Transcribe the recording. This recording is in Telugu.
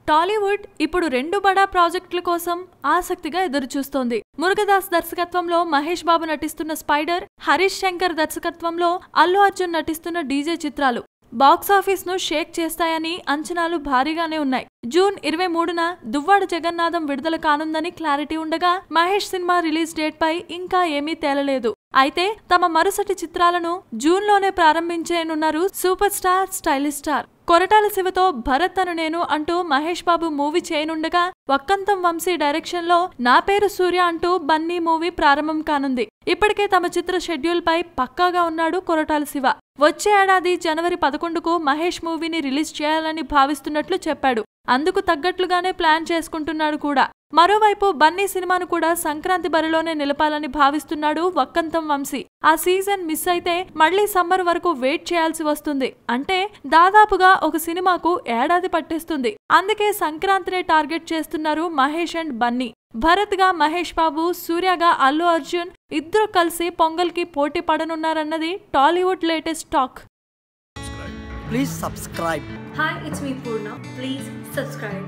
టాలీవుడ్ ఇప్పుడు 2 బడా ప్రాజెక్టుల కోసం ఆసక్తిగా ఎదురుచూస్తోంది. మురుగదాస్ దర్శకత్వంలో మహేష్ బాబు నటిస్తున్న స్పైడర్, హరీష్ శంకర్ దర్శకత్వంలో అల్లు అర్జున్ నటిస్తున్న డీజే చిత్రాలు బాక్సాఫీస్ ను షేక్ చేస్తాయని అంచనాలు భారీగానే ఉన్నాయి. జూన్ 23న దువ్వాడ జగన్నాథం విడుదల కానుందని క్లారిటీ ఉండగా మహేష్ సినిమా రిలీజ్ డేట్ పై ఇంకా ఏమీ తేలలేదు. అయితే తమ మరుసటి చిత్రాలను జూన్లోనే ప్రారంభించేయనున్నారు super star, stylish star. Koratala శివతో భరత్ అను నేను అంటూ మహేష్ బాబు మూవీ చేయనుండగా, వక్కంతం వంశీ డైరెక్షన్ లో నా పేరు సూర్య అంటూ బన్నీ మూవీ ప్రారంభం కానుంది. ఇప్పటికే తమ చిత్ర షెడ్యూల్ పై పక్కాగా ఉన్నాడు కొరటాల శివ. వచ్చే ఏడాది జనవరి 11కు మహేష్ మూవీని రిలీజ్ చేయాలని భావిస్తున్నట్లు చెప్పాడు. అందుకు తగ్గట్లుగానే ప్లాన్ చేసుకుంటున్నాడు కూడా. మరోవైపు బన్నీ సినిమాను కూడా సంక్రాంతి బరిలోనే నిలపాలని భావిస్తున్నాడు వక్కంతం వంశీ. ఆ సీజన్ మిస్ అయితే మళ్లీ సమ్మర్ వరకు వెయిట్ చేయాల్సి వస్తుంది. అంటే దాదాపుగా ఒక సినిమాకు ఏడాది పట్టేస్తుంది. అందుకే సంక్రాంతినే టార్గెట్ చేస్తున్నారు మహేష్ అండ్ బన్నీ. భరత్ గా మహేష్ బాబు, సూర్యగా అల్లు అర్జున్ ఇద్దరు కలిసి పొంగల్ కి పోటీ పడనున్నారన్నది Tollywood latest talk. Please subscribe. Hi, it's me Purna. Please subscribe.